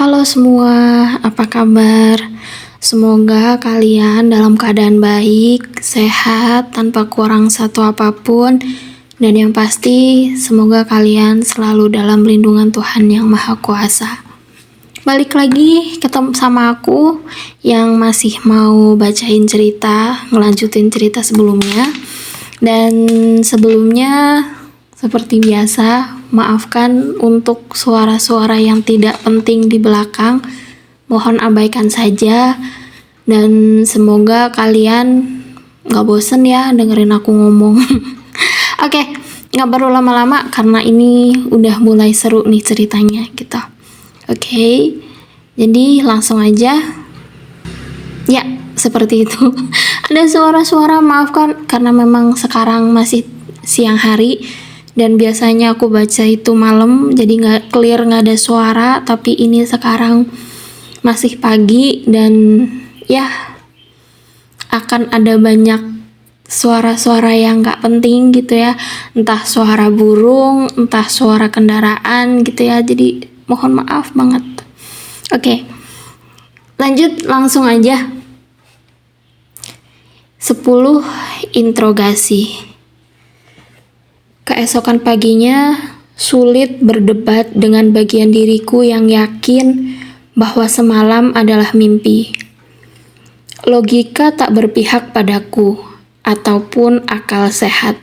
Halo semua, apa kabar? Semoga kalian dalam keadaan baik, sehat, tanpa kurang satu apapun, dan yang pasti semoga kalian selalu dalam lindungan Tuhan Yang Maha Kuasa. Balik lagi ketemu sama aku yang masih mau bacain cerita, ngelanjutin cerita sebelumnya. Dan sebelumnya seperti biasa, maafkan untuk suara-suara yang tidak penting di belakang. Mohon abaikan saja. Dan semoga kalian gak bosen ya dengerin aku ngomong. Oke, gak perlu lama-lama karena ini udah mulai seru nih ceritanya gitu. Oke, jadi langsung aja. Ya, seperti itu. Ada suara-suara, maafkan karena memang sekarang masih siang hari. Dan biasanya aku baca itu malam, jadi nggak clear, nggak ada suara. Tapi ini sekarang masih pagi dan ya akan ada banyak suara-suara yang nggak penting gitu ya. Entah suara burung, entah suara kendaraan gitu ya. Jadi mohon maaf banget. Oke, lanjut langsung aja. 10 interogasi. Keesokan paginya, sulit berdebat dengan bagian diriku yang yakin bahwa semalam adalah mimpi. Logika tak berpihak padaku, ataupun akal sehat.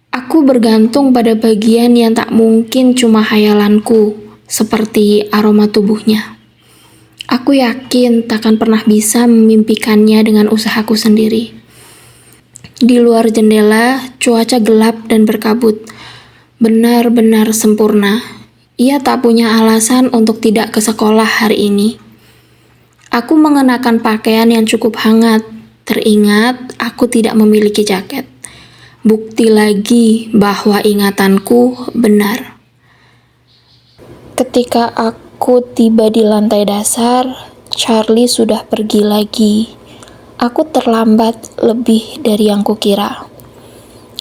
Aku bergantung pada bagian yang tak mungkin cuma hayalanku, seperti aroma tubuhnya. Aku yakin takkan pernah bisa memimpikannya dengan usahaku sendiri. Di luar jendela, cuaca gelap dan berkabut. Benar-benar sempurna. Ia tak punya alasan untuk tidak ke sekolah hari ini. Aku mengenakan pakaian yang cukup hangat. Teringat, aku tidak memiliki jaket. Bukti lagi bahwa ingatanku benar. Ketika aku tiba di lantai dasar, Charlie sudah pergi lagi. Aku terlambat lebih dari yang kukira.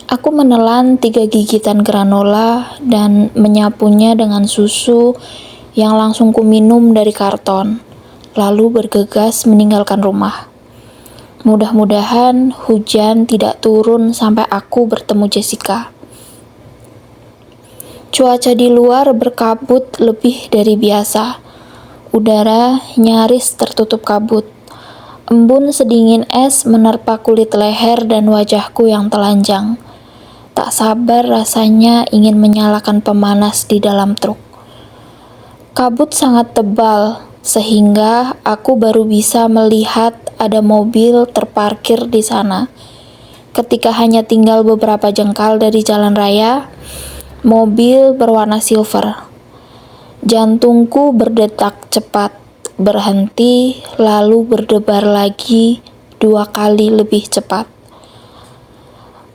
Aku menelan 3 gigitan granola dan menyapunya dengan susu yang langsung kuminum dari karton, lalu bergegas meninggalkan rumah. Mudah-mudahan hujan tidak turun sampai aku bertemu Jessica. Cuaca di luar berkabut lebih dari biasa. Udara nyaris tertutup kabut. Embun sedingin es menerpa kulit leher dan wajahku yang telanjang. Tak sabar rasanya ingin menyalakan pemanas di dalam truk. Kabut sangat tebal, sehingga aku baru bisa melihat ada mobil terparkir di sana. Ketika hanya tinggal beberapa jengkal dari jalan raya, mobil berwarna silver. Jantungku berdetak cepat. Berhenti, lalu berdebar lagi 2 kali lebih cepat.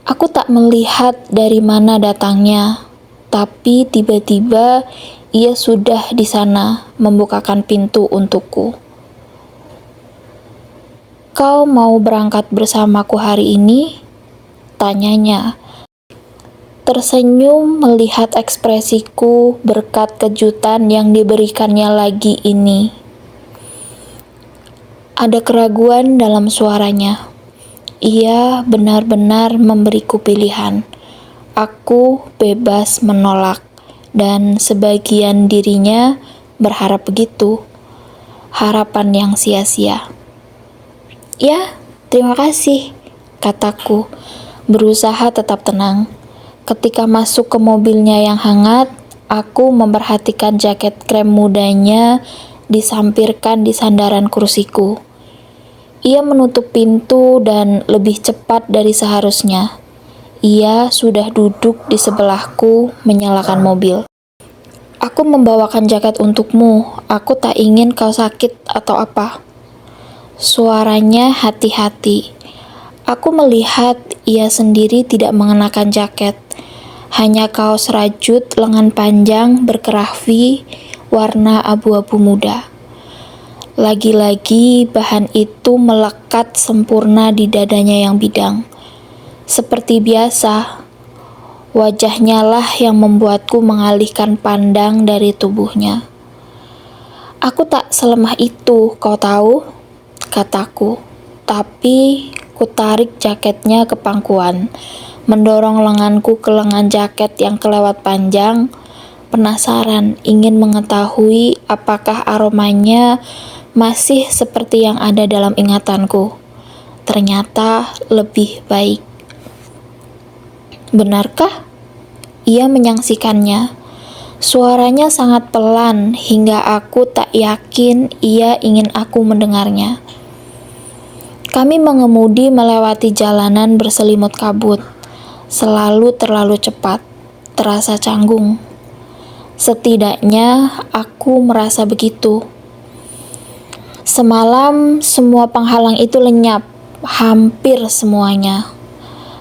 Aku tak melihat dari mana datangnya, tapi tiba-tiba ia sudah di sana membukakan pintu untukku. "Kau mau berangkat bersamaku hari ini?" tanyanya. Tersenyum melihat ekspresiku berkat kejutan yang diberikannya lagi ini. Ada keraguan dalam suaranya. Ia benar-benar memberiku pilihan. Aku bebas menolak, dan sebagian dirinya berharap begitu. Harapan yang sia-sia. "Ya, terima kasih," kataku, berusaha tetap tenang. Ketika masuk ke mobilnya yang hangat, aku memperhatikan jaket krem mudanya disampirkan di sandaran kursiku. Ia menutup pintu dan lebih cepat dari seharusnya. Ia sudah duduk di sebelahku menyalakan mobil. "Aku membawakan jaket untukmu. Aku tak ingin kau sakit atau apa." Suaranya hati-hati. Aku melihat ia sendiri tidak mengenakan jaket. Hanya kaos rajut lengan panjang berkerah V warna abu-abu muda. Lagi-lagi bahan itu melekat sempurna di dadanya yang bidang. Seperti biasa, Wajahnya lah yang membuatku mengalihkan pandang dari tubuhnya. Aku tak selemah itu, kau tahu, kataku. Tapi ku tarik jaketnya ke pangkuan, mendorong lenganku ke lengan jaket yang kelewat panjang, penasaran ingin mengetahui apakah aromanya masih seperti yang ada dalam ingatanku. Ternyata lebih baik. Benarkah? Ia menyangsikannya. Suaranya sangat pelan hingga aku tak yakin ia ingin aku mendengarnya. Kami mengemudi melewati jalanan berselimut kabut, selalu terlalu cepat, terasa canggung. Setidaknya aku merasa begitu. Semalam semua penghalang itu lenyap, hampir semuanya.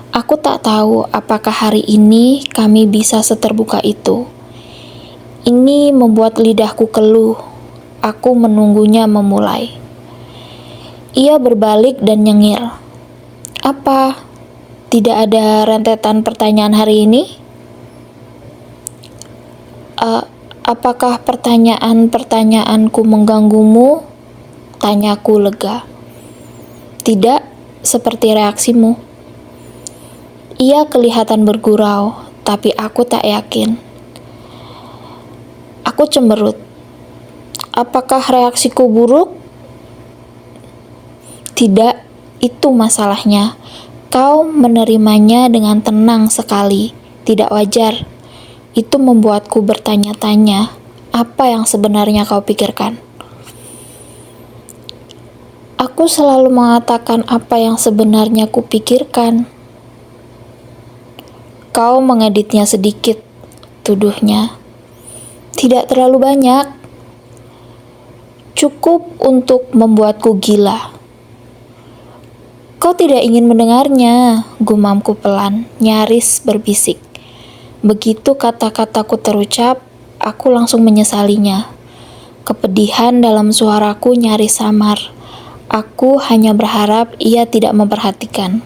Aku tak tahu apakah hari ini kami bisa seterbuka itu. Ini membuat lidahku keluh. Aku menunggunya memulai. Ia berbalik dan nyengir. Apa? Tidak ada rentetan pertanyaan hari ini? Apakah pertanyaan-pertanyaanku mengganggumu? Tanyaku lega. Tidak, seperti reaksimu. Ia kelihatan bergurau, tapi aku tak yakin. Aku cemberut. Apakah reaksiku buruk? Tidak, itu masalahnya. Kau menerimanya dengan tenang sekali. Tidak wajar. Itu membuatku bertanya-tanya, apa yang sebenarnya kau pikirkan? Aku selalu mengatakan apa yang sebenarnya kupikirkan. Kau mengeditnya sedikit, tuduhnya. Tidak terlalu banyak. Cukup untuk membuatku gila. Kau tidak ingin mendengarnya, gumamku pelan, nyaris berbisik. Begitu kata-kataku terucap, aku langsung menyesalinya. Kepedihan dalam suaraku nyaris samar. Aku hanya berharap ia tidak memperhatikan.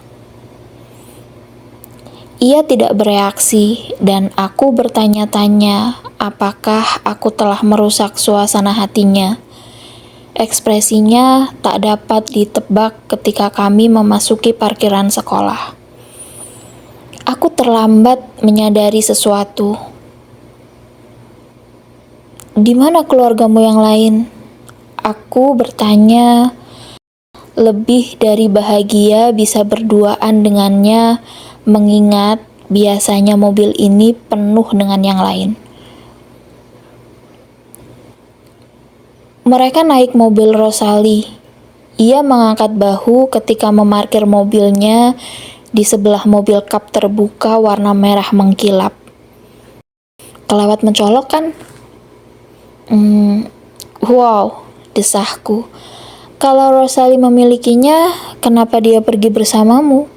Ia tidak bereaksi, dan aku bertanya-tanya apakah aku telah merusak suasana hatinya. Ekspresinya tak dapat ditebak ketika kami memasuki parkiran sekolah. Aku terlambat menyadari sesuatu. Di mana keluargamu yang lain? Aku bertanya, lebih dari bahagia bisa berduaan dengannya, mengingat biasanya mobil ini penuh dengan yang lain. Mereka naik mobil Rosalie. Ia mengangkat bahu ketika memarkir mobilnya di sebelah mobil kap terbuka warna merah mengkilap. Kelewat mencolok kan? Wow, desahku. Kalau Rosalie memilikinya, kenapa dia pergi bersamamu?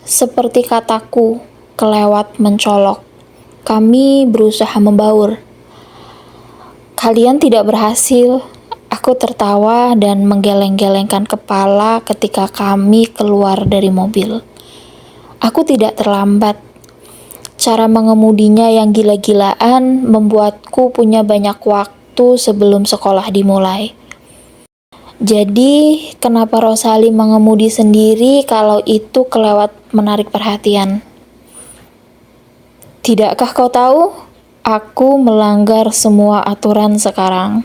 Seperti kataku, kelewat mencolok. Kami berusaha membaur. Kalian tidak berhasil. Aku tertawa dan menggeleng-gelengkan kepala ketika kami keluar dari mobil. Aku tidak terlambat. Cara mengemudinya yang gila-gilaan membuatku punya banyak waktu sebelum sekolah dimulai. Jadi, kenapa Rosalie mengemudi sendiri kalau itu kelewat menarik perhatian? Tidakkah kau tahu? Aku melanggar semua aturan sekarang.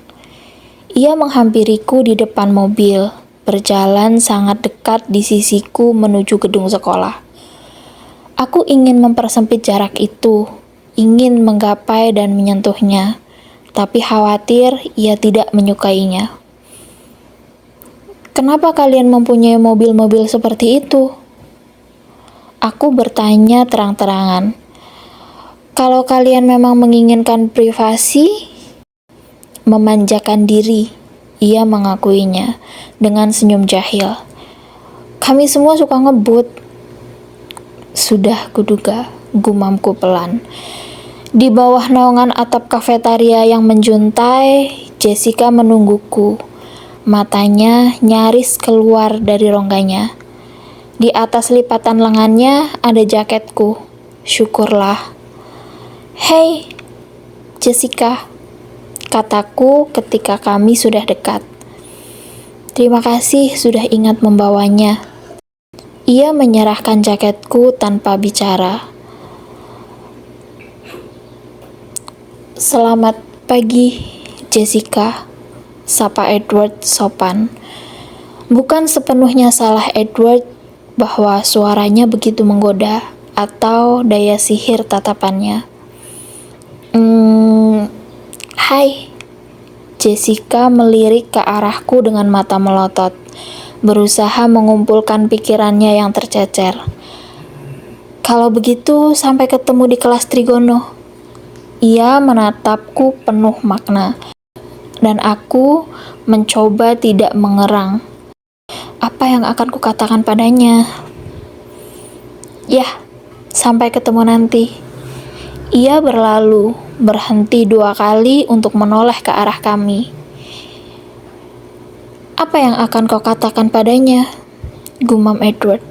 Ia menghampiriku di depan mobil, berjalan sangat dekat di sisiku menuju gedung sekolah. Aku ingin mempersempit jarak itu, ingin menggapai dan menyentuhnya, tapi khawatir ia tidak menyukainya. Kenapa kalian mempunyai mobil-mobil seperti itu? Aku bertanya terang-terangan. Kalau kalian memang menginginkan privasi, memanjakan diri, ia mengakuinya dengan senyum jahil. Kami semua suka ngebut. Sudah kuduga, gumamku pelan. Di bawah naungan atap kafetaria yang menjuntai, Jessica menungguku. Matanya nyaris keluar dari rongganya. Di atas lipatan lengannya ada jaketku. Syukurlah. Hei, Jessica, kataku ketika kami sudah dekat. Terima kasih sudah ingat membawanya. Ia menyerahkan jaketku tanpa bicara. Selamat pagi, Jessica, sapa Edward sopan. Bukan sepenuhnya salah Edward bahwa suaranya begitu menggoda atau daya sihir tatapannya. Hai. Jessica melirik ke arahku dengan mata melotot, berusaha mengumpulkan pikirannya yang tercecer. Kalau begitu, sampai ketemu di kelas Trigono. Ia menatapku penuh makna, dan aku mencoba tidak mengerang. Apa yang akan kukatakan padanya? Yah, sampai ketemu nanti. Ia berlalu, berhenti 2 kali untuk menoleh ke arah kami. Apa yang akan kau katakan padanya? Gumam Edward.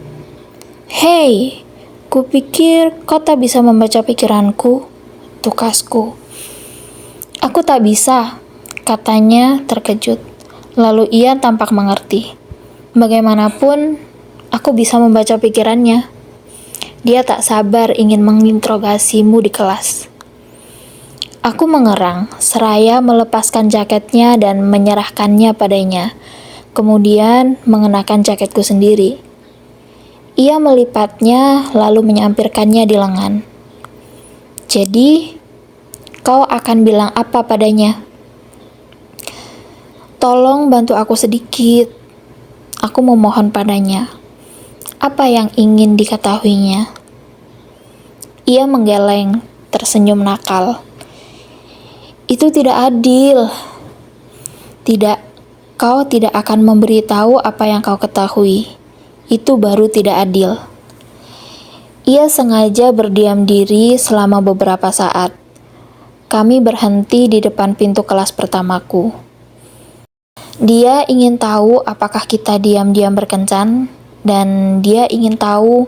Hei, kupikir kau tak bisa membaca pikiranku, tukasku. Aku tak bisa, katanya terkejut. Lalu ia tampak mengerti. Bagaimanapun, aku bisa membaca pikirannya. Dia tak sabar ingin menginterogasimu di kelas. Aku mengerang, seraya melepaskan jaketnya dan menyerahkannya padanya, kemudian mengenakan jaketku sendiri. Ia melipatnya, lalu menyampirkannya di lengan. Jadi, kau akan bilang apa padanya? Tolong bantu aku sedikit. Aku memohon padanya. Apa yang ingin diketahuinya? Ia menggeleng, tersenyum nakal. Itu tidak adil. Tidak, kau tidak akan memberitahu apa yang kau ketahui. Itu baru tidak adil. Ia sengaja berdiam diri selama beberapa saat. Kami berhenti di depan pintu kelas pertamaku. Dia ingin tahu apakah kita diam-diam berkencan, dan dia ingin tahu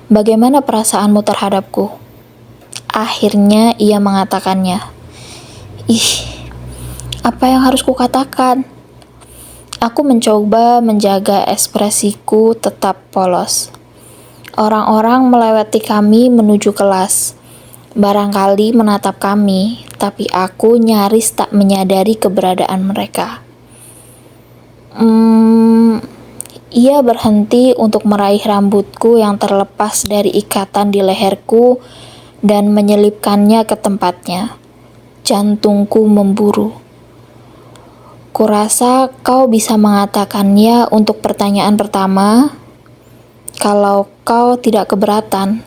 bagaimana perasaanmu terhadapku. Akhirnya ia mengatakannya. Ih, apa yang harus kukatakan? Aku mencoba menjaga ekspresiku tetap polos. Orang-orang melewati kami menuju kelas. Barangkali menatap kami, tapi aku nyaris tak menyadari keberadaan mereka. Ia berhenti untuk meraih rambutku yang terlepas dari ikatan di leherku dan menyelipkannya ke tempatnya. Jantungku memburu. Kurasa kau bisa mengatakannya untuk pertanyaan pertama. Kalau kau tidak keberatan,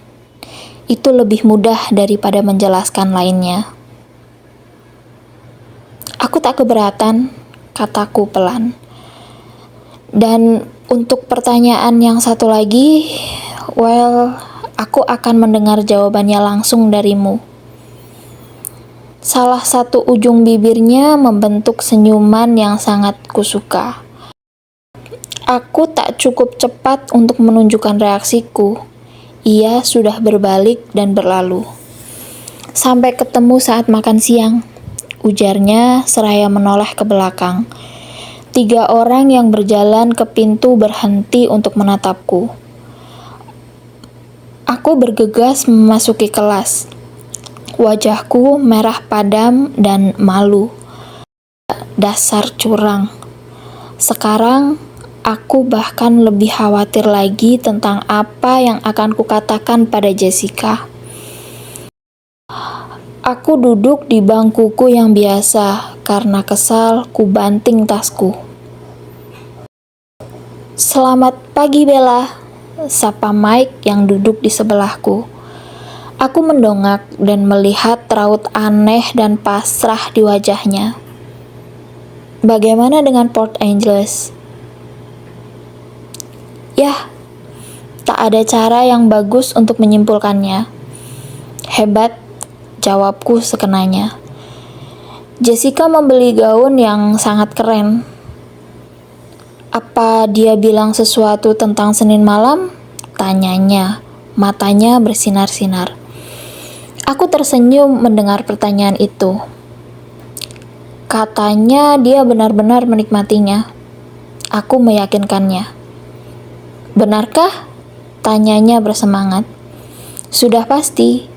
itu lebih mudah daripada menjelaskan lainnya. Aku tak keberatan, kataku pelan. Dan untuk pertanyaan yang satu lagi, aku akan mendengar jawabannya langsung darimu. Salah satu ujung bibirnya membentuk senyuman yang sangat kusuka. Aku tak cukup cepat untuk menunjukkan reaksiku. Ia sudah berbalik dan berlalu. Sampai ketemu saat makan siang, ujarnya seraya menoleh ke belakang. 3 orang yang berjalan ke pintu berhenti untuk menatapku. Aku bergegas memasuki kelas. Wajahku merah padam dan malu. Dasar curang. Sekarang, aku bahkan lebih khawatir lagi tentang apa yang akan kukatakan pada Jessica. Aku duduk di bangkuku yang biasa, karena kesal ku banting tasku. Selamat pagi Bella, sapa Mike yang duduk di sebelahku. Aku mendongak dan melihat raut aneh dan pasrah di wajahnya. Bagaimana dengan Port Angeles? Yah, tak ada cara yang bagus untuk menyimpulkannya. Hebat, jawabku sekenanya. Jessica membeli gaun yang sangat keren. Apa dia bilang sesuatu tentang Senin malam? Tanyanya, matanya bersinar-sinar. Aku tersenyum mendengar pertanyaan itu. Katanya dia benar-benar menikmatinya. Aku meyakinkannya. Benarkah? Tanyanya bersemangat. Sudah pasti.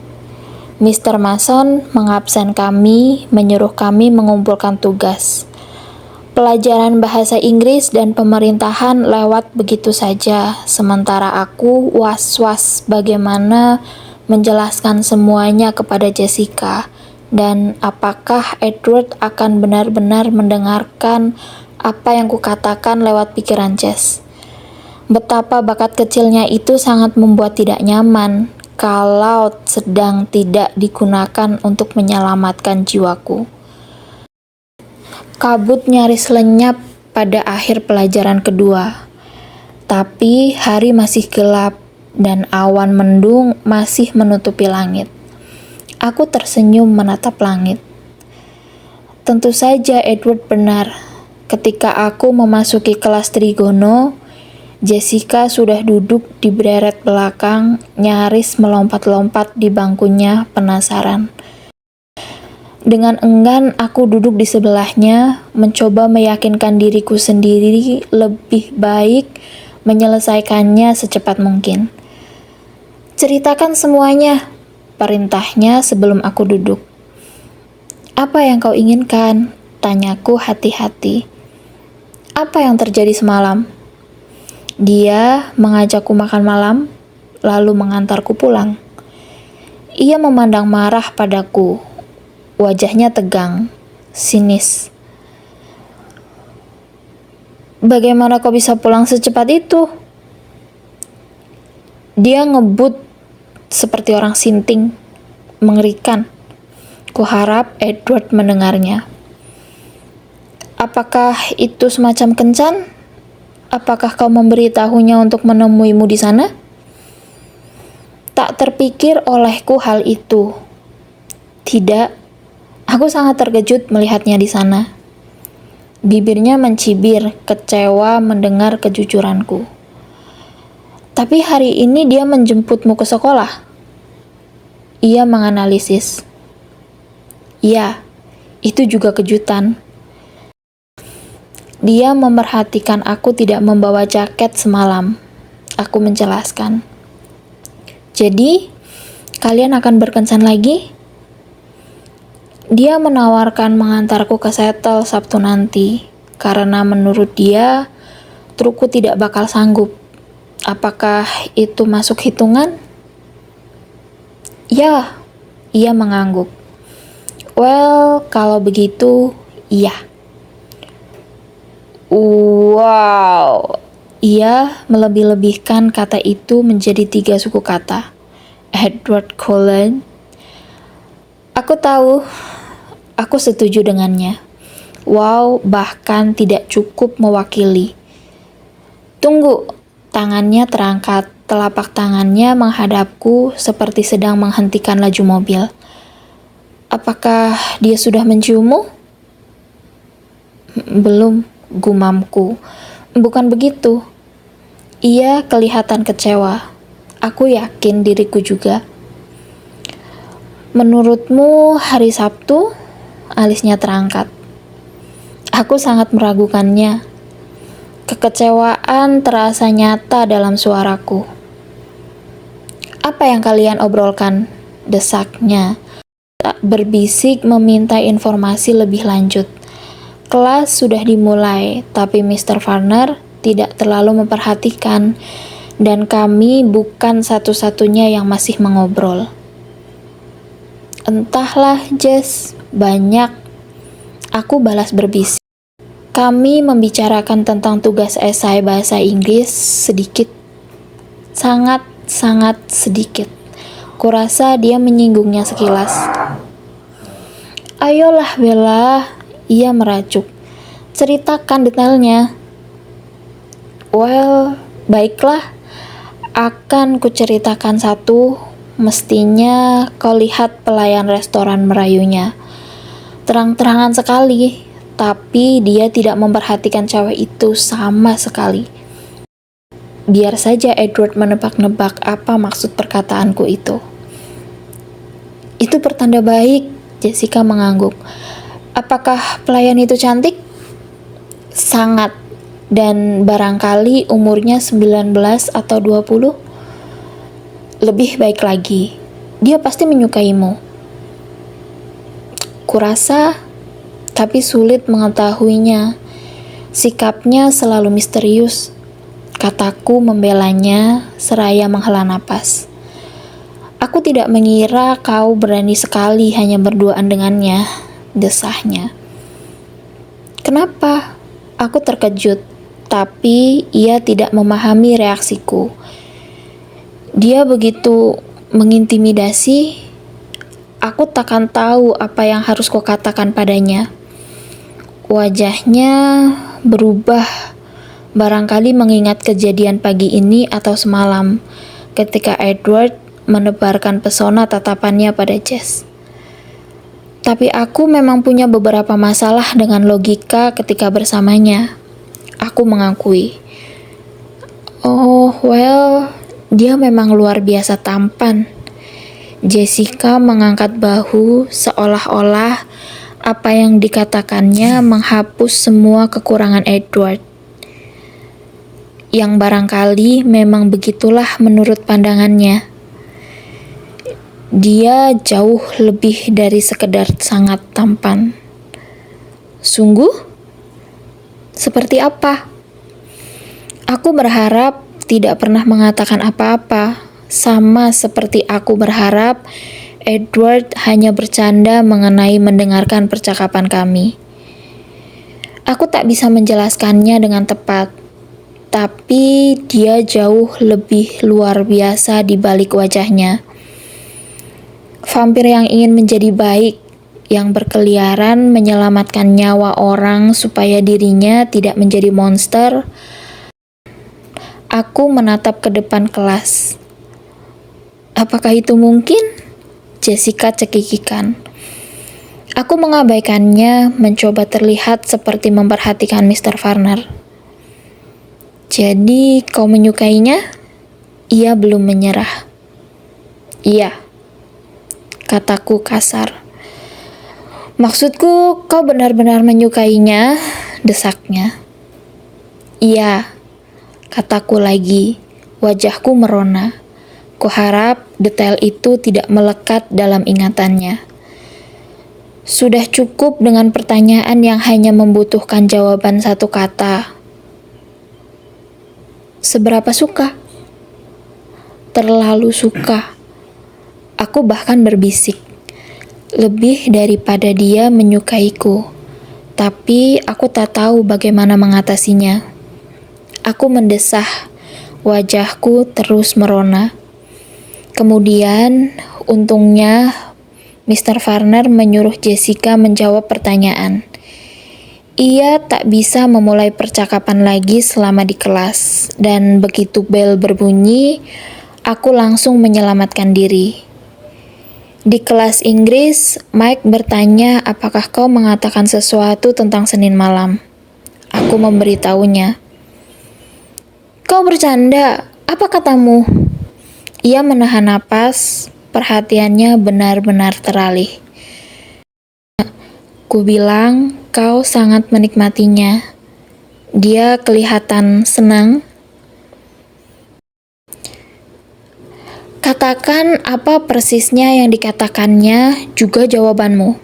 Mr. Mason mengabsen kami, menyuruh kami mengumpulkan tugas. Pelajaran bahasa Inggris dan pemerintahan lewat begitu saja, sementara aku was-was bagaimana menjelaskan semuanya kepada Jessica, dan apakah Edward akan benar-benar mendengarkan apa yang kukatakan lewat pikiran Jess. Betapa bakat kecilnya itu sangat membuat tidak nyaman kalau sedang tidak digunakan untuk menyelamatkan jiwaku. Kabut nyaris lenyap pada akhir pelajaran kedua, tapi hari masih gelap dan awan mendung masih menutupi langit. Aku tersenyum menatap langit. Tentu saja Edward benar. Ketika aku memasuki kelas trigono, Jessica sudah duduk di beret belakang, nyaris melompat-lompat di bangkunya penasaran. Dengan enggan aku duduk di sebelahnya, mencoba meyakinkan diriku sendiri lebih baik menyelesaikannya secepat mungkin. Ceritakan semuanya, perintahnya sebelum aku duduk. Apa yang kau inginkan? Tanyaku hati-hati. Apa yang terjadi semalam? Dia mengajakku makan malam, lalu mengantarku pulang. Ia memandang marah padaku. Wajahnya tegang, sinis. Bagaimana kau bisa pulang secepat itu? Dia ngebut seperti orang sinting, mengerikan. Kuharap Edward mendengarnya. Apakah itu semacam kencan? Apakah kau memberitahunya untuk menemuimu di sana? Tak terpikir olehku hal itu. Tidak. Aku sangat terkejut melihatnya di sana. Bibirnya mencibir, kecewa mendengar kejujuranku. Tapi hari ini dia menjemputmu ke sekolah. Ia menganalisis. Ya, itu juga kejutan. Dia memerhatikan aku tidak membawa jaket semalam. Aku menjelaskan. Jadi, kalian akan berkencan lagi? Dia menawarkan mengantarku ke Seattle Sabtu nanti, karena menurut dia, trukku tidak bakal sanggup. Apakah itu masuk hitungan? Ya, ia mengangguk. Well, kalau begitu, iya. Wow, ia melebih-lebihkan kata itu menjadi 3 suku kata. Edward Cullen. Aku tahu, aku setuju dengannya. Wow, bahkan tidak cukup mewakili. Tunggu, tangannya terangkat, telapak tangannya menghadapku seperti sedang menghentikan laju mobil. Apakah dia sudah menciummu? Belum, gumamku. Bukan begitu. Ia kelihatan kecewa. Aku yakin diriku juga. Menurutmu hari Sabtu? Alisnya terangkat. Aku sangat meragukannya. Kekecewaan terasa nyata dalam suaraku. Apa yang kalian obrolkan? Desaknya. Tak berbisik meminta informasi lebih lanjut. Kelas sudah dimulai, tapi Mr. Farner tidak terlalu memperhatikan, dan kami bukan satu-satunya yang masih mengobrol. Entahlah, Jess, banyak. Aku balas berbisik. Kami membicarakan tentang tugas esai bahasa Inggris sedikit. Sangat sedikit. Kurasa dia menyinggungnya sekilas. Ayolah, Bella. Ia merajuk. Ceritakan detailnya. Well, baiklah. Akan kuceritakan satu. Mestinya kau lihat pelayan restoran merayunya. Terang-terangan sekali, tapi dia tidak memperhatikan cewek itu sama sekali. Biar saja Edward menebak-nebak apa maksud perkataanku itu. Itu pertanda baik, Jessica mengangguk. Apakah pelayan itu cantik? Sangat. Dan barangkali umurnya 19 atau 20? Lebih baik lagi, dia pasti menyukaimu. Kurasa, tapi sulit mengetahuinya. Sikapnya selalu misterius. Kataku membelanya seraya menghela napas. Aku tidak mengira kau berani sekali hanya berduaan dengannya, desahnya. Kenapa? Aku terkejut, tapi ia tidak memahami reaksiku. Dia begitu mengintimidasi, aku takkan tahu apa yang harus kukatakan padanya. Wajahnya berubah, barangkali mengingat kejadian pagi ini atau semalam, ketika Edward menebarkan pesona tatapannya pada Jess. Tapi aku memang punya beberapa masalah dengan logika ketika bersamanya. Aku mengakui. Oh, well, dia memang luar biasa tampan. Jessica mengangkat bahu seolah-olah apa yang dikatakannya menghapus semua kekurangan Edward. Yang barangkali memang begitulah menurut pandangannya. Dia jauh lebih dari sekedar sangat tampan. Sungguh? Seperti apa? Aku berharap tidak pernah mengatakan apa-apa, sama seperti aku berharap Edward hanya bercanda mengenai mendengarkan percakapan kami. Aku tak bisa menjelaskannya dengan tepat, tapi dia jauh lebih luar biasa di balik wajahnya. Vampir yang ingin menjadi baik, yang berkeliaran menyelamatkan nyawa orang supaya dirinya tidak menjadi monster. Aku menatap ke depan kelas. Apakah itu mungkin? Jessica cekikikan. Aku mengabaikannya, mencoba terlihat seperti memperhatikan Mr. Varner. Jadi, kau menyukainya? Ia belum menyerah. Iya. Kataku kasar. Maksudku, kau benar-benar menyukainya, desaknya. Iya, kataku lagi. Wajahku merona. Kuharap detail itu tidak melekat dalam ingatannya. Sudah cukup dengan pertanyaan yang hanya membutuhkan jawaban satu kata. Seberapa suka? Terlalu suka. Aku bahkan berbisik, lebih daripada dia menyukaiku. Tapi aku tak tahu bagaimana mengatasinya. Aku mendesah, wajahku terus merona. Kemudian, untungnya, Mr. Varner menyuruh Jessica menjawab pertanyaan. Ia tak bisa memulai percakapan lagi selama di kelas, dan begitu bel berbunyi, aku langsung menyelamatkan diri. Di kelas Inggris, Mike bertanya apakah kau mengatakan sesuatu tentang Senin malam. Aku memberitahunya. Kau bercanda, apa katamu? Ia menahan napas, perhatiannya benar-benar teralih. Ku bilang, kau sangat menikmatinya. Dia kelihatan senang. Katakan apa persisnya yang dikatakannya, juga jawabanmu.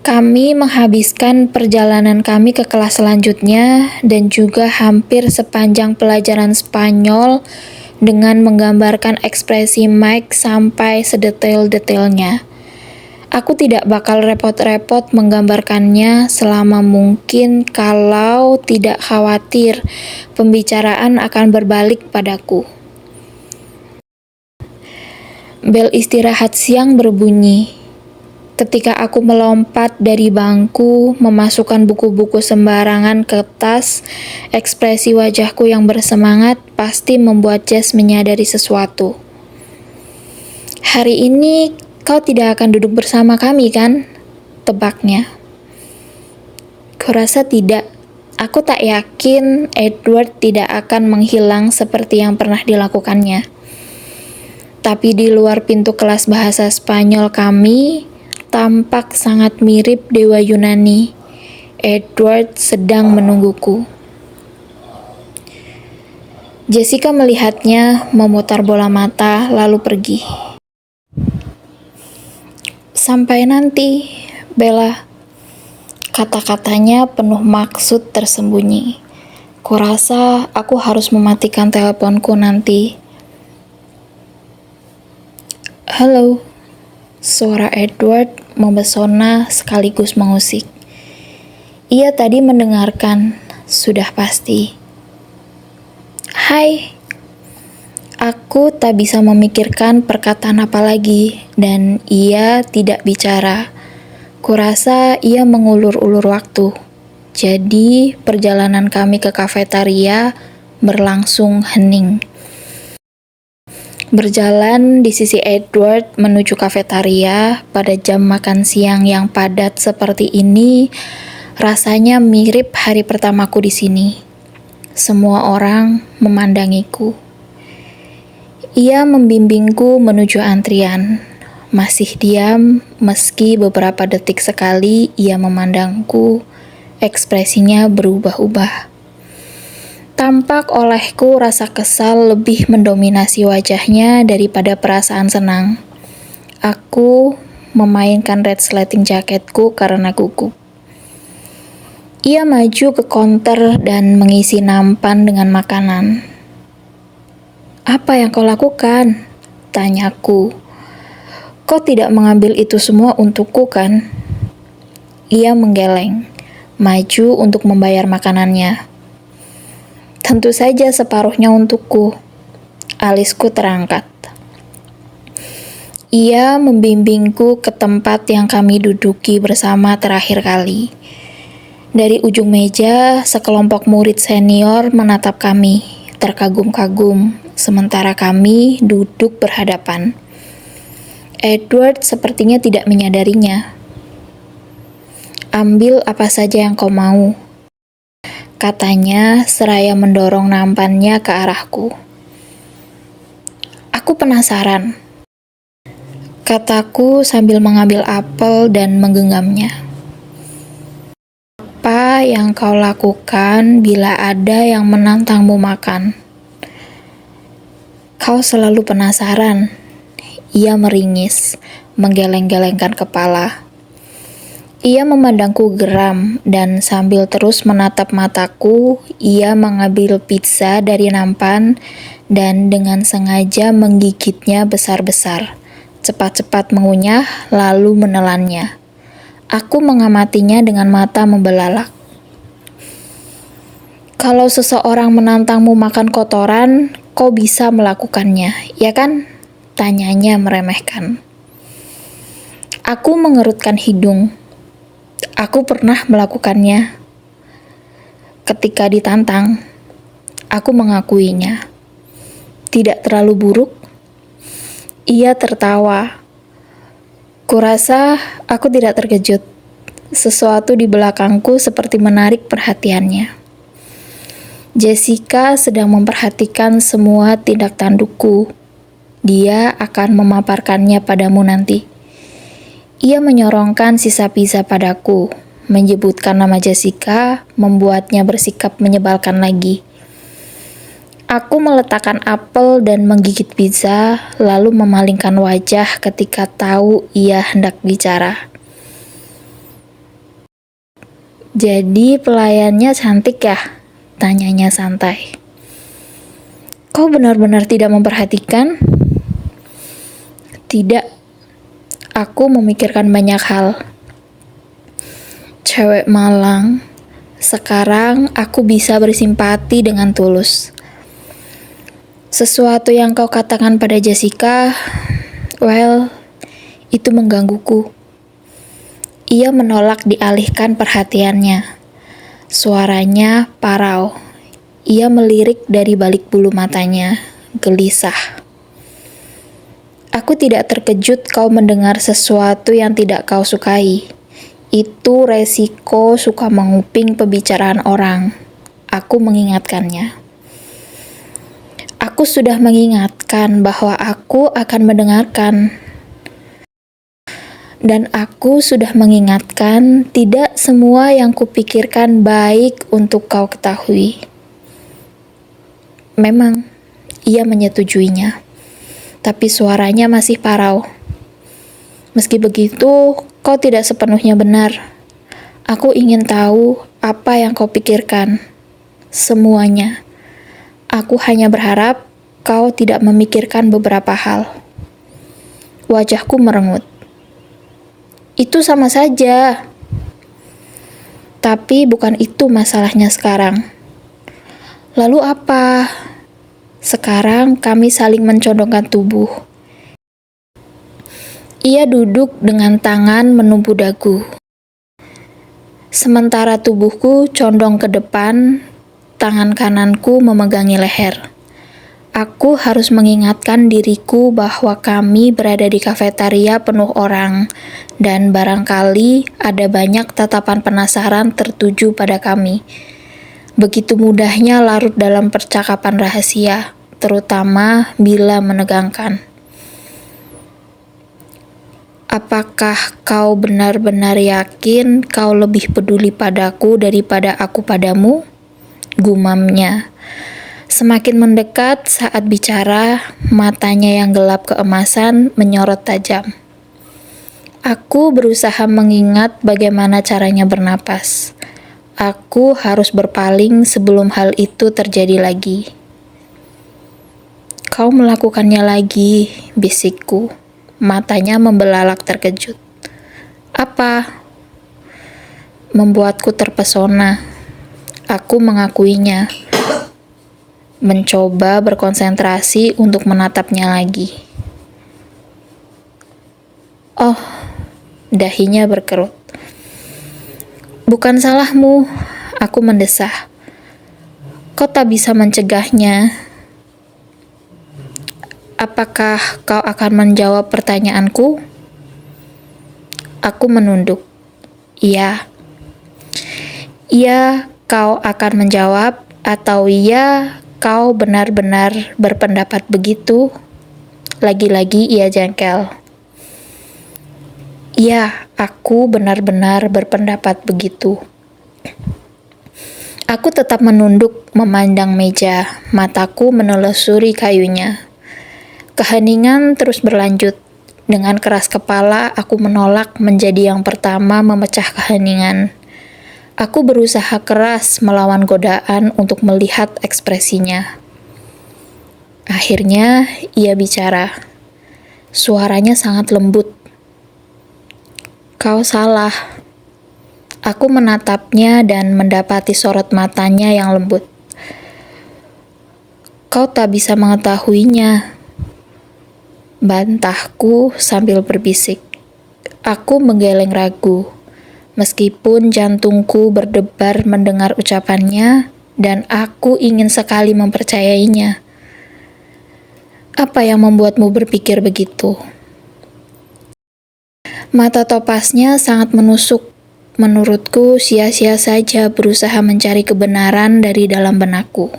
Kami menghabiskan perjalanan kami ke kelas selanjutnya dan juga hampir sepanjang pelajaran Spanyol dengan menggambarkan ekspresi Mike sampai sedetail-detailnya. Aku tidak bakal repot-repot menggambarkannya selama mungkin kalau tidak khawatir pembicaraan akan berbalik padaku. Bel istirahat siang berbunyi. Ketika aku melompat dari bangku, memasukkan buku-buku sembarangan ke tas, ekspresi wajahku yang bersemangat pasti membuat Jess menyadari sesuatu. Hari ini kau tidak akan duduk bersama kami, kan? Tebaknya. Kurasa tidak. Aku tak yakin Edward tidak akan menghilang seperti yang pernah dilakukannya. Tapi di luar pintu kelas bahasa Spanyol kami, tampak sangat mirip dewa Yunani. Edward sedang menungguku. Jessica melihatnya, memutar bola mata, lalu pergi. Sampai nanti, Bella. Kata-katanya penuh maksud tersembunyi. Kurasa aku harus mematikan teleponku nanti. Halo, suara Edward memesona sekaligus mengusik. Ia tadi mendengarkan, sudah pasti. Hai, aku tak bisa memikirkan perkataan apa lagi, dan ia tidak bicara. Kurasa ia mengulur-ulur waktu. Jadi, perjalanan kami ke kafetaria berlangsung hening. Berjalan di sisi Edward menuju kafetaria pada jam makan siang yang padat seperti ini, rasanya mirip hari pertamaku di sini. Semua orang memandangiku. Ia membimbingku menuju antrian. Masih diam, meski beberapa detik sekali ia memandangku, ekspresinya berubah-ubah. Tampak olehku rasa kesal lebih mendominasi wajahnya daripada perasaan senang. Aku memainkan resleting jaketku karena gugup. Ia maju ke counter dan mengisi nampan dengan makanan. Apa yang kau lakukan? Tanyaku. Kau tidak mengambil itu semua untukku kan? Ia menggeleng, maju untuk membayar makanannya. Tentu saja separuhnya untukku. Alisku terangkat. Ia membimbingku ke tempat yang kami duduki bersama terakhir kali. Dari ujung meja, sekelompok murid senior menatap kami, terkagum-kagum, sementara kami duduk berhadapan. Edward sepertinya tidak menyadarinya. Ambil apa saja yang kau mau, katanya seraya mendorong nampannya ke arahku. Aku penasaran, kataku sambil mengambil apel dan menggenggamnya. Apa yang kau lakukan bila ada yang menantangmu makan? Kau selalu penasaran. Ia meringis, menggeleng-gelengkan kepala. Ia memandangku geram, dan sambil terus menatap mataku, ia mengambil pizza dari nampan dan dengan sengaja menggigitnya besar-besar. Cepat-cepat mengunyah, lalu menelannya. Aku mengamatinya dengan mata membelalak. Kalau seseorang menantangmu makan kotoran, kau bisa melakukannya, ya kan? Tanyanya meremehkan. Aku mengerutkan hidung. Aku pernah melakukannya. Ketika ditantang, aku mengakuinya. Tidak terlalu buruk. Ia tertawa. Kurasa aku tidak terkejut. Sesuatu di belakangku seperti menarik perhatiannya. Jessica sedang memperhatikan semua tindak tandukku. Dia akan memaparkannya padamu nanti. Ia menyorongkan sisa pizza padaku, menyebutkan nama Jessica, membuatnya bersikap menyebalkan lagi. Aku meletakkan apel dan menggigit pizza, lalu memalingkan wajah ketika tahu ia hendak bicara. Jadi pelayannya cantik ya? Tanyanya santai. Kau benar-benar tidak memperhatikan? Tidak. Aku memikirkan banyak hal. Cewek malang. Sekarang aku bisa bersimpati dengan tulus. Sesuatu yang kau katakan pada Jessica, well, itu menggangguku. Ia menolak dialihkan perhatiannya. Suaranya parau. Ia melirik dari balik bulu matanya, gelisah. Aku tidak terkejut kau mendengar sesuatu yang tidak kau sukai. Itu resiko suka menguping pembicaraan orang. Aku mengingatkannya. Aku sudah mengingatkan bahwa aku akan mendengarkan. Dan aku sudah mengingatkan tidak semua yang kupikirkan baik untuk kau ketahui. Memang, ia menyetujuinya. Tapi suaranya masih parau. Meski begitu, kau tidak sepenuhnya benar. Aku ingin tahu apa yang kau pikirkan. Semuanya. Aku hanya berharap kau tidak memikirkan beberapa hal. Wajahku merengut. Itu sama saja. Tapi bukan itu masalahnya sekarang. Lalu apa? Sekarang kami saling mencondongkan tubuh. Ia duduk dengan tangan menumpu dagu. Sementara tubuhku condong ke depan, tangan kananku memegangi leher. Aku harus mengingatkan diriku bahwa kami berada di kafetaria penuh orang, dan barangkali ada banyak tatapan penasaran tertuju pada kami. Begitu mudahnya larut dalam percakapan rahasia, terutama bila menegangkan. Apakah kau benar-benar yakin kau lebih peduli padaku daripada aku padamu? Gumamnya. Semakin mendekat saat bicara, matanya yang gelap keemasan menyorot tajam. Aku berusaha mengingat bagaimana caranya bernapas. Aku harus berpaling sebelum hal itu terjadi lagi. Kau melakukannya lagi, bisikku. Matanya membelalak terkejut. Apa? Membuatku terpesona. Aku mengakuinya. Mencoba berkonsentrasi untuk menatapnya lagi. Oh, dahinya berkerut. Bukan salahmu, aku mendesah. Kau tak bisa mencegahnya. Apakah kau akan menjawab pertanyaanku? Aku menunduk. Iya. Iya, kau akan menjawab, atau iya, kau benar-benar berpendapat begitu? Lagi-lagi ia jengkel. Iya, aku benar-benar berpendapat begitu. Aku tetap menunduk memandang meja, mataku menelusuri kayunya. Keheningan terus berlanjut. Dengan keras kepala, aku menolak menjadi yang pertama memecah keheningan. Aku berusaha keras melawan godaan untuk melihat ekspresinya. Akhirnya, ia bicara. Suaranya sangat lembut. Kau salah. Aku menatapnya dan mendapati sorot matanya yang lembut. Kau tak bisa mengetahuinya. Bantahku sambil berbisik. Aku menggeleng ragu. Meskipun jantungku berdebar mendengar ucapannya, dan aku ingin sekali mempercayainya. Apa yang membuatmu berpikir begitu? Mata topasnya sangat menusuk. Menurutku, sia-sia saja berusaha mencari kebenaran dari dalam benakku.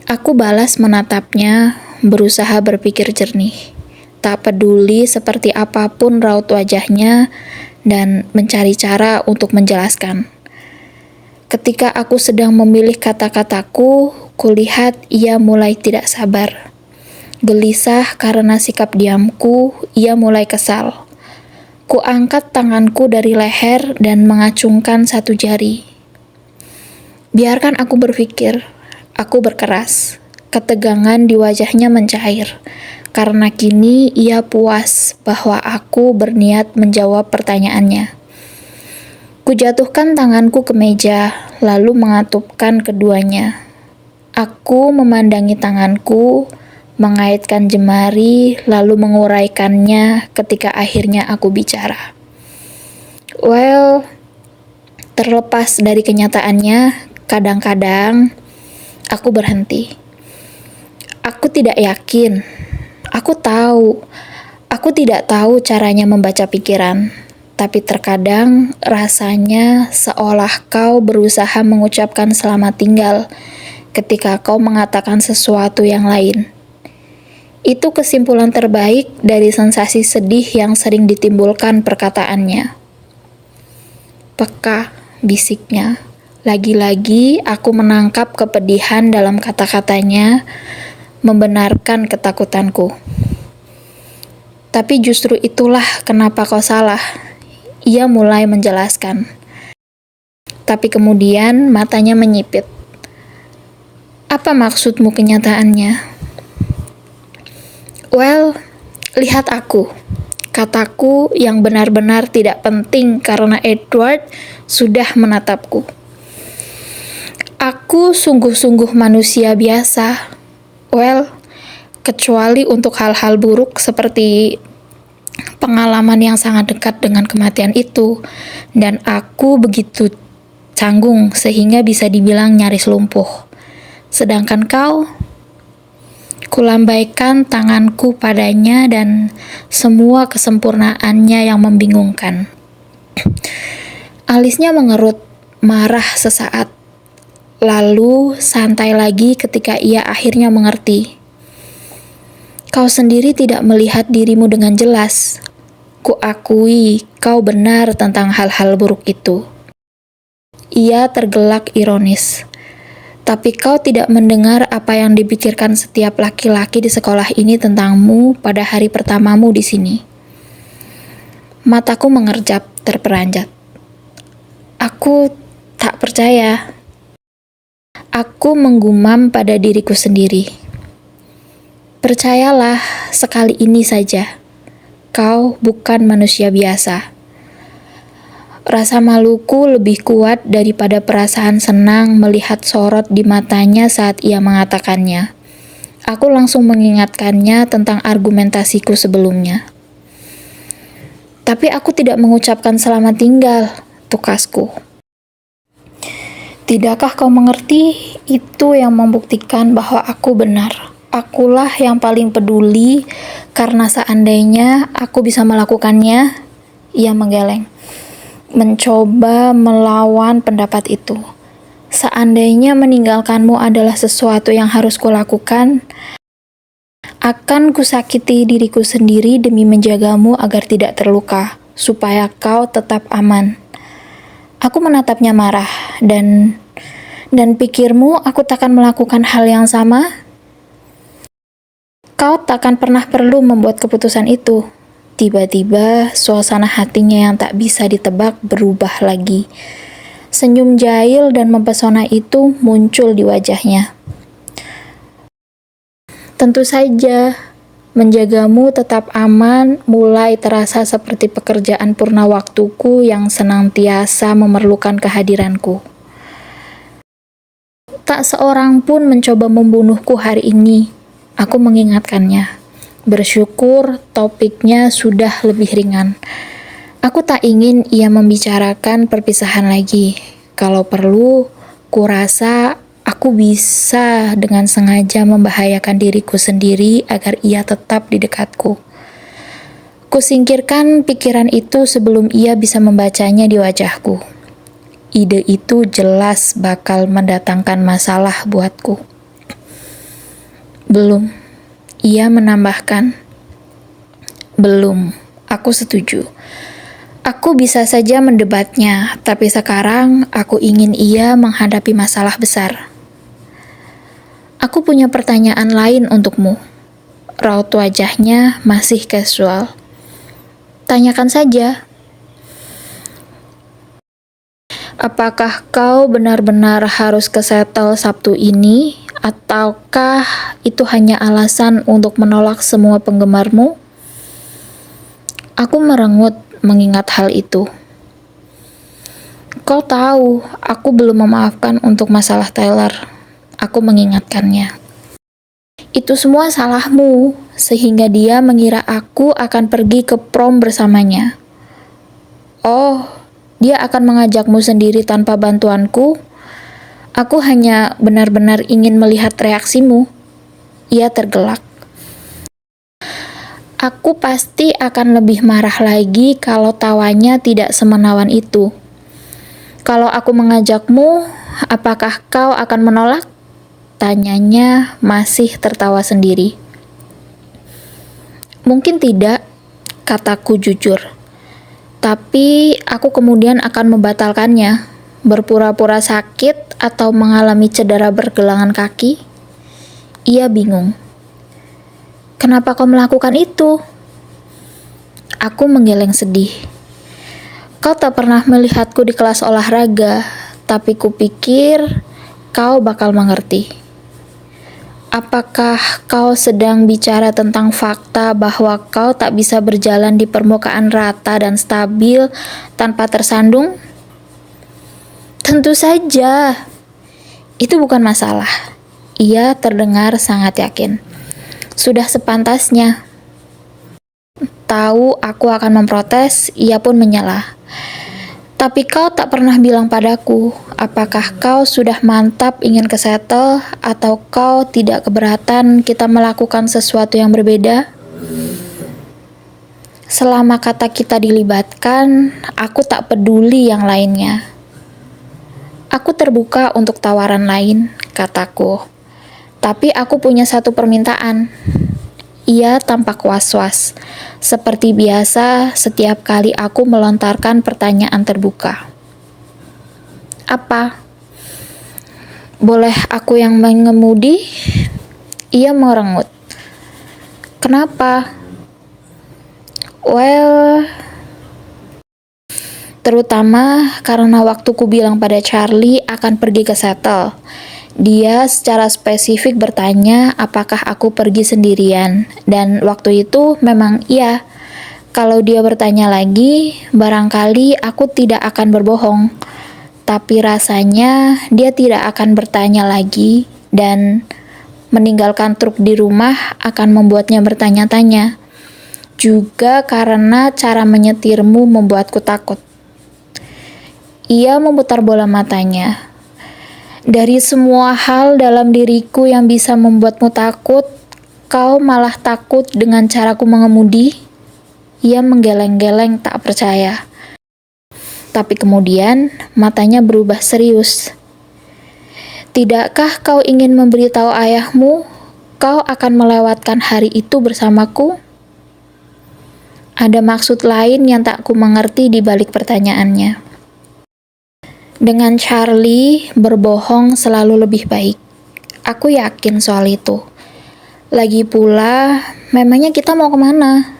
Aku balas menatapnya, berusaha berpikir jernih. Tak peduli seperti apapun raut wajahnya, dan mencari cara untuk menjelaskan. Ketika aku sedang memilih kata-kataku, kulihat ia mulai tidak sabar. Gelisah karena sikap diamku, ia mulai kesal. Kuangkat tanganku dari leher dan mengacungkan satu jari. Biarkan aku berpikir, aku berkeras. Ketegangan di wajahnya mencair. Karena kini ia puas bahwa aku berniat menjawab pertanyaannya. Kujatuhkan tanganku ke meja, lalu mengatupkan keduanya. Aku memandangi tanganku, mengaitkan jemari, lalu menguraikannya ketika akhirnya aku bicara. Well, terlepas dari kenyataannya, kadang-kadang aku berhenti. Aku tidak yakin. Aku tahu, aku tidak tahu caranya membaca pikiran, tapi terkadang rasanya seolah kau berusaha mengucapkan selamat tinggal ketika kau mengatakan sesuatu yang lain. Itu kesimpulan terbaik dari sensasi sedih yang sering ditimbulkan perkataannya. Peka, bisiknya. Lagi-lagi aku menangkap kepedihan dalam kata-katanya, membenarkan ketakutanku. Tapi justru itulah kenapa kau salah. Ia mulai menjelaskan. Tapi kemudian matanya menyipit. Apa maksudmu kenyataannya? Well, lihat aku. Kataku yang benar-benar tidak penting karena Edward sudah menatapku. Aku sungguh-sungguh manusia biasa. Well, kecuali untuk hal-hal buruk seperti pengalaman yang sangat dekat dengan kematian itu, dan aku begitu canggung sehingga bisa dibilang nyaris lumpuh. Sedangkan kau, kulambaikan tanganku padanya dan semua kesempurnaannya yang membingungkan. Alisnya mengerut, marah sesaat. Lalu santai lagi ketika ia akhirnya mengerti. Kau sendiri tidak melihat dirimu dengan jelas. Kuakui kau benar tentang hal-hal buruk itu. Ia tergelak ironis. Tapi kau tidak mendengar apa yang dipikirkan setiap laki-laki di sekolah ini tentangmu pada hari pertamamu di sini. Mataku mengerjap terperanjat. Aku tak percaya. Aku menggumam pada diriku sendiri. Percayalah sekali ini saja. Kau bukan manusia biasa. Rasa maluku lebih kuat daripada perasaan senang melihat sorot di matanya saat ia mengatakannya. Aku langsung mengingatkannya tentang argumentasiku sebelumnya. Tapi aku tidak mengucapkan selamat tinggal, tukasku. Tidakkah kau mengerti? Itu yang membuktikan bahwa aku benar. Akulah yang paling peduli karena seandainya aku bisa melakukannya, ia menggeleng. Mencoba melawan pendapat itu. Seandainya meninggalkanmu adalah sesuatu yang harus kulakukan, akan kusakiti diriku sendiri demi menjagamu agar tidak terluka, supaya kau tetap aman. Aku menatapnya marah, dan pikirmu aku takkan melakukan hal yang sama? Kau takkan pernah perlu membuat keputusan itu. Tiba-tiba, suasana hatinya yang tak bisa ditebak berubah lagi. Senyum jahil dan mempesona itu muncul di wajahnya. Tentu saja, menjagamu tetap aman mulai terasa seperti pekerjaan purna waktuku yang senantiasa memerlukan kehadiranku. Tak seorang pun mencoba membunuhku hari ini, aku mengingatkannya. Bersyukur topiknya sudah lebih ringan. Aku tak ingin ia membicarakan perpisahan lagi. Kalau perlu, kurasa aku bisa dengan sengaja membahayakan diriku sendiri agar ia tetap di dekatku. Kusingkirkan pikiran itu sebelum ia bisa membacanya di wajahku. Ide itu jelas bakal mendatangkan masalah buatku. Belum, ia menambahkan. Belum, aku setuju. Aku bisa saja mendebatnya, tapi sekarang aku ingin ia menghadapi masalah besar. Aku punya pertanyaan lain untukmu. Raut wajahnya masih casual. Tanyakan saja. Apakah kau benar-benar harus ke Seattle Sabtu ini, ataukah itu hanya alasan untuk menolak semua penggemarmu? Aku merengut mengingat hal itu. Kau tahu, aku belum memaafkan untuk masalah Taylor. Aku mengingatkannya. Itu semua salahmu, sehingga dia mengira aku akan pergi ke prom bersamanya. Oh, dia akan mengajakmu sendiri tanpa bantuanku? Aku hanya benar-benar ingin melihat reaksimu. Ia tergelak. Aku pasti akan lebih marah lagi kalau tawanya tidak semenawan itu. Kalau aku mengajakmu, apakah kau akan menolak? Tanyanya masih tertawa sendiri. Mungkin tidak, kataku jujur. Tapi aku kemudian akan membatalkannya, berpura-pura sakit atau mengalami cedera pergelangan kaki. Ia bingung. Kenapa kau melakukan itu? Aku menggeleng sedih. Kau tak pernah melihatku di kelas olahraga, tapi kupikir kau bakal mengerti. Apakah kau sedang bicara tentang fakta bahwa kau tak bisa berjalan di permukaan rata dan stabil tanpa tersandung? Tentu saja. Itu bukan masalah. Ia terdengar sangat yakin. Sudah sepantasnya. Tahu aku akan memprotes, ia pun menyela. Tapi kau tak pernah bilang padaku, apakah kau sudah mantap ingin kesettle atau kau tidak keberatan kita melakukan sesuatu yang berbeda? Selama kata kita dilibatkan, aku tak peduli yang lainnya. Aku terbuka untuk tawaran lain, kataku. Tapi aku punya satu permintaan. Ia tampak was-was. Seperti biasa, setiap kali aku melontarkan pertanyaan terbuka. Apa? Boleh aku yang mengemudi? Ia merengut. Kenapa? Well, terutama karena waktu ku bilang pada Charlie akan pergi ke Seattle. Dia secara spesifik bertanya apakah aku pergi sendirian, dan waktu itu memang iya. Kalau dia bertanya lagi, barangkali aku tidak akan berbohong. Tapi rasanya dia tidak akan bertanya lagi, dan meninggalkan truk di rumah akan membuatnya bertanya-tanya. Juga karena cara menyetirmu membuatku takut. Ia memutar bola matanya. Dari semua hal dalam diriku yang bisa membuatmu takut, kau malah takut dengan caraku mengemudi? Ia menggeleng-geleng tak percaya. Tapi kemudian matanya berubah serius. Tidakkah kau ingin memberitahu ayahmu, kau akan melewatkan hari itu bersamaku? Ada maksud lain yang tak ku mengerti di balik pertanyaannya. Dengan Charlie, berbohong selalu lebih baik. Aku yakin soal itu. Lagi pula, memangnya kita mau kemana?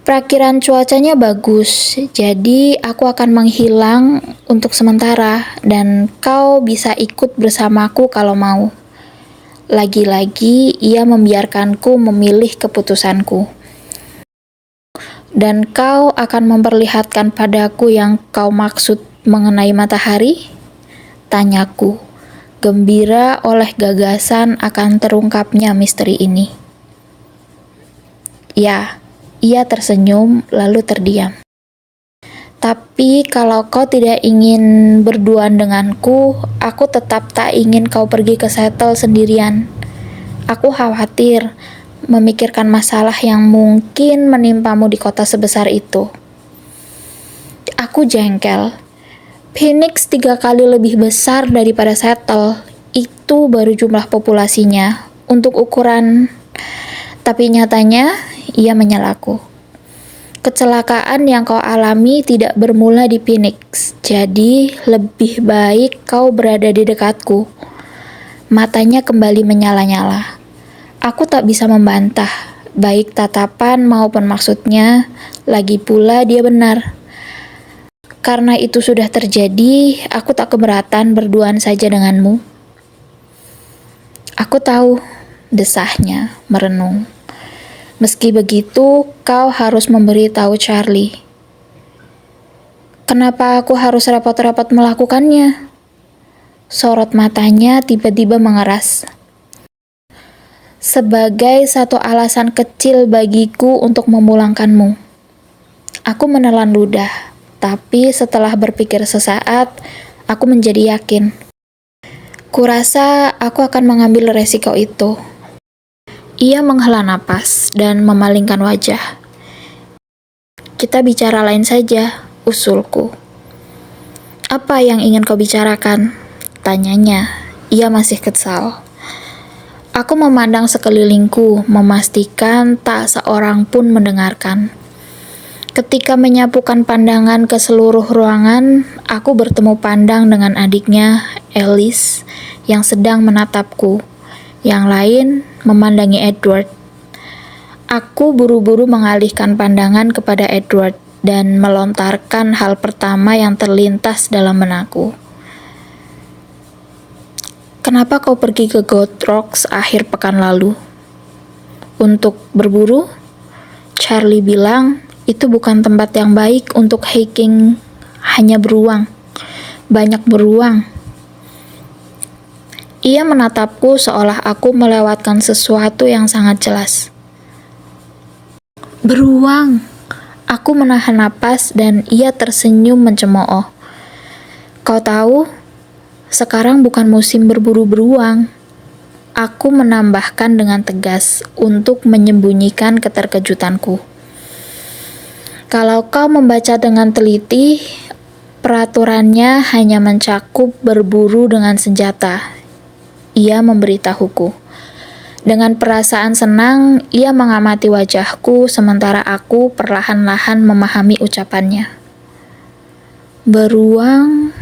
Perakiran cuacanya bagus, jadi aku akan menghilang untuk sementara, dan kau bisa ikut bersamaku kalau mau. Lagi-lagi, ia membiarkanku memilih keputusanku. Dan kau akan memperlihatkan padaku yang kau maksud mengenai matahari? Tanyaku, gembira oleh gagasan akan terungkapnya misteri ini. Ya, ia tersenyum lalu terdiam. Tapi kalau kau tidak ingin berduaan denganku, aku tetap tak ingin kau pergi ke Seattle sendirian. Aku khawatir memikirkan masalah yang mungkin menimpamu di kota sebesar itu. Aku jengkel. Phoenix 3 kali lebih besar daripada Seattle. Itu baru jumlah populasinya. Untuk ukuran... Tapi nyatanya, ia menyelaku. Kecelakaan yang kau alami tidak bermula di Phoenix. Jadi, lebih baik kau berada di dekatku. Matanya kembali menyala-nyala. Aku tak bisa membantah, baik tatapan maupun maksudnya, lagi pula dia benar. Karena itu sudah terjadi, aku tak keberatan berduaan saja denganmu. Aku tahu, desahnya, merenung. Meski begitu, kau harus memberitahu Charlie. Kenapa aku harus repot-repot melakukannya? Sorot matanya tiba-tiba mengeras. Sebagai satu alasan kecil bagiku untuk memulangkanmu. Aku menelan ludah, tapi setelah berpikir sesaat, aku menjadi yakin. Kurasa aku akan mengambil resiko itu. Ia menghela napas dan memalingkan wajah. Kita bicara lain saja, usulku. Apa yang ingin kau bicarakan? tanyanya. Ia masih kesal. Aku memandang sekelilingku, memastikan tak seorang pun mendengarkan. Ketika menyapukan pandangan ke seluruh ruangan, aku bertemu pandang dengan adiknya, Alice, yang sedang menatapku. Yang lain memandangi Edward. Aku buru-buru mengalihkan pandangan kepada Edward dan melontarkan hal pertama yang terlintas dalam benakku. Kenapa kau pergi ke Gold Rocks akhir pekan lalu? Untuk berburu? Charlie bilang, itu bukan tempat yang baik untuk hiking, hanya beruang. Banyak beruang. Ia menatapku seolah aku melewatkan sesuatu yang sangat jelas. Beruang. Aku menahan napas dan ia tersenyum mencemooh. Kau tahu, sekarang bukan musim berburu beruang. Aku menambahkan dengan tegas untuk menyembunyikan keterkejutanku. Kalau kau membaca dengan teliti, peraturannya hanya mencakup berburu dengan senjata. Ia memberitahuku. Dengan perasaan senang, ia mengamati wajahku sementara aku perlahan-lahan memahami ucapannya. Beruang,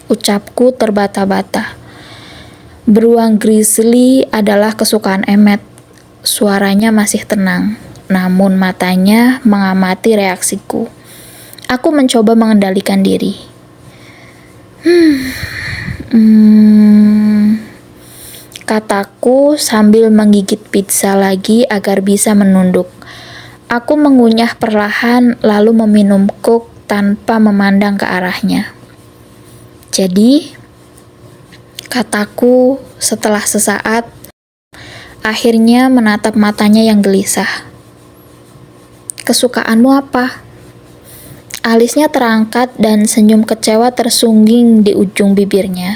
ucapku terbata-bata. Beruang grizzly adalah kesukaan Emmet. Suaranya masih tenang, namun matanya mengamati reaksiku. Aku mencoba mengendalikan diri. Kataku sambil menggigit pizza lagi agar bisa menunduk. Aku mengunyah perlahan lalu meminum Coke tanpa memandang ke arahnya. Jadi, kataku setelah sesaat, akhirnya menatap matanya yang gelisah. Kesukaanmu apa? Alisnya terangkat dan senyum kecewa tersungging di ujung bibirnya.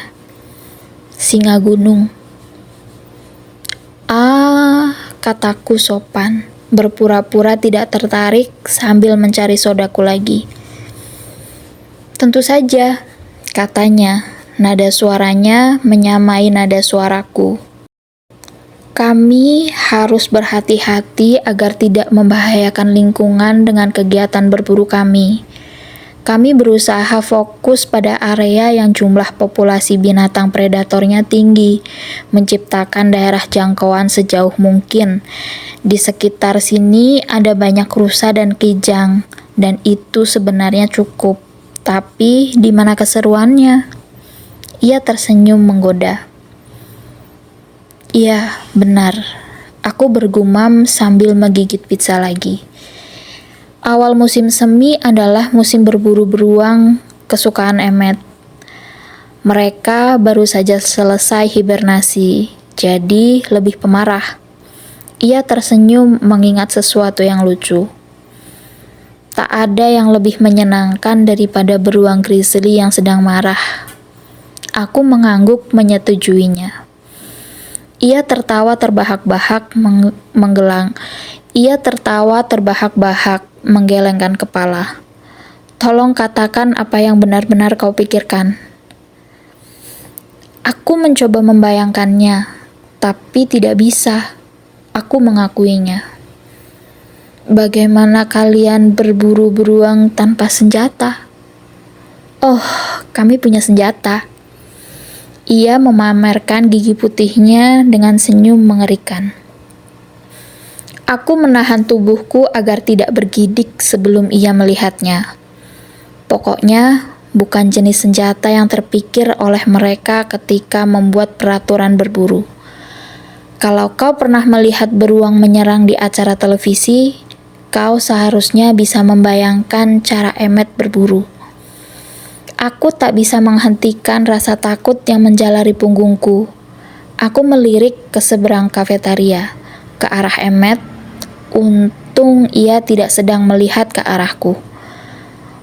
Singa gunung. Kataku sopan, berpura-pura tidak tertarik sambil mencari sodaku lagi. Tentu saja, katanya, nada suaranya menyamai nada suaraku. Kami harus berhati-hati agar tidak membahayakan lingkungan dengan kegiatan berburu kami. Kami berusaha fokus pada area yang jumlah populasi binatang predatornya tinggi, menciptakan daerah jangkauan sejauh mungkin. Di sekitar sini ada banyak rusa dan kijang, dan itu sebenarnya cukup. Tapi di mana keseruannya? Ia tersenyum menggoda. Iya, benar. Aku bergumam sambil menggigit pizza lagi. Awal musim semi adalah musim berburu beruang kesukaan Emmet. Mereka baru saja selesai hibernasi, jadi lebih pemarah. Ia tersenyum mengingat sesuatu yang lucu. Tak ada yang lebih menyenangkan daripada beruang grizzly yang sedang marah. Aku mengangguk menyetujuinya. Ia tertawa terbahak-bahak menggelengkan kepala. Tolong katakan apa yang benar-benar kau pikirkan. Aku mencoba membayangkannya, tapi tidak bisa. Aku mengakuinya. Bagaimana kalian berburu beruang tanpa senjata? Oh, kami punya senjata. Ia memamerkan gigi putihnya dengan senyum mengerikan. Aku menahan tubuhku agar tidak bergidik sebelum ia melihatnya. Pokoknya, bukan jenis senjata yang terpikir oleh mereka ketika membuat peraturan berburu. Kalau kau pernah melihat beruang menyerang di acara televisi, kau seharusnya bisa membayangkan cara Emmet berburu. Aku tak bisa menghentikan rasa takut yang menjalari punggungku. Aku melirik ke seberang kafetaria, ke arah Emmet. Untung ia tidak sedang melihat ke arahku.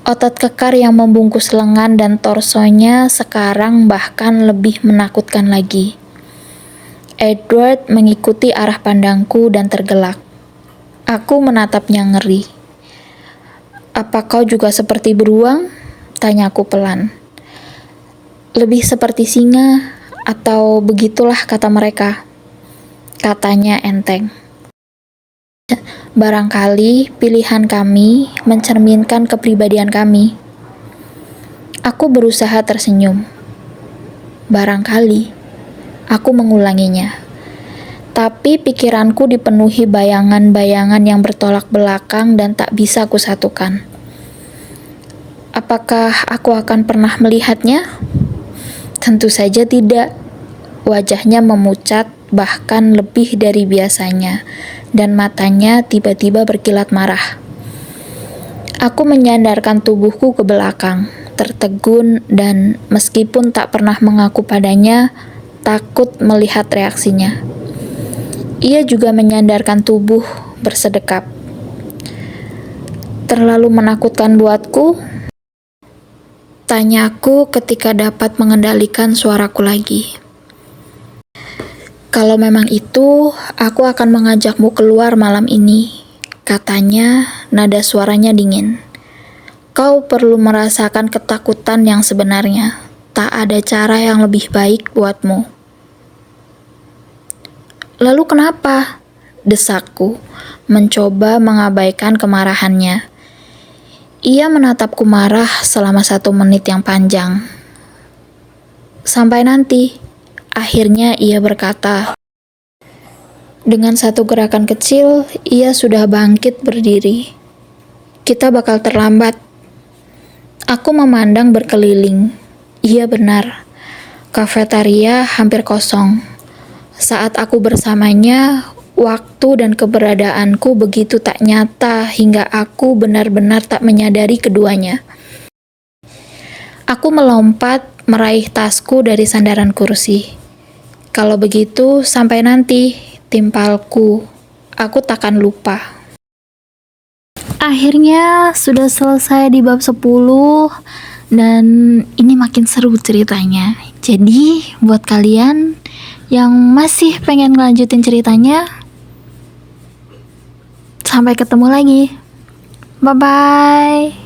Otot kekar yang membungkus lengan dan torsonya sekarang bahkan lebih menakutkan lagi. Edward mengikuti arah pandangku dan tergelak. Aku menatapnya ngeri. Apa kau juga seperti beruang? Tanyaku pelan. Lebih seperti singa, atau begitulah kata mereka. Katanya enteng. Barangkali pilihan kami mencerminkan kepribadian kami. Aku berusaha tersenyum. Barangkali, aku mengulanginya. Tapi pikiranku dipenuhi bayangan-bayangan yang bertolak belakang dan tak bisa kusatukan. Apakah aku akan pernah melihatnya? Tentu saja tidak. Wajahnya memucat, bahkan lebih dari biasanya, dan matanya tiba-tiba berkilat marah. Aku menyandarkan tubuhku ke belakang, tertegun, dan meskipun tak pernah mengaku padanya, takut melihat reaksinya. Ia juga menyandarkan tubuh, bersedekap. Terlalu menakutkan buatku? Tanyaku ketika dapat mengendalikan suaraku lagi. Kalau memang itu, aku akan mengajakmu keluar malam ini. Katanya, nada suaranya dingin. Kau perlu merasakan ketakutan yang sebenarnya. Tak ada cara yang lebih baik buatmu. Lalu kenapa? Desakku, mencoba mengabaikan kemarahannya. Ia menatapku marah selama 1 menit yang panjang. Sampai nanti, akhirnya ia berkata. Dengan satu gerakan kecil, ia sudah bangkit berdiri. Kita bakal terlambat. Aku memandang berkeliling. Ia benar. Kafetaria hampir kosong. Saat aku bersamanya, waktu dan keberadaanku begitu tak nyata hingga aku benar-benar tak menyadari keduanya. Aku melompat meraih tasku dari sandaran kursi. Kalau begitu, sampai nanti, timpalku. Aku takkan lupa. Akhirnya sudah selesai di bab 10 dan ini makin seru ceritanya. Jadi, buat kalian yang masih pengen ngelanjutin ceritanya, sampai ketemu lagi. Bye-bye.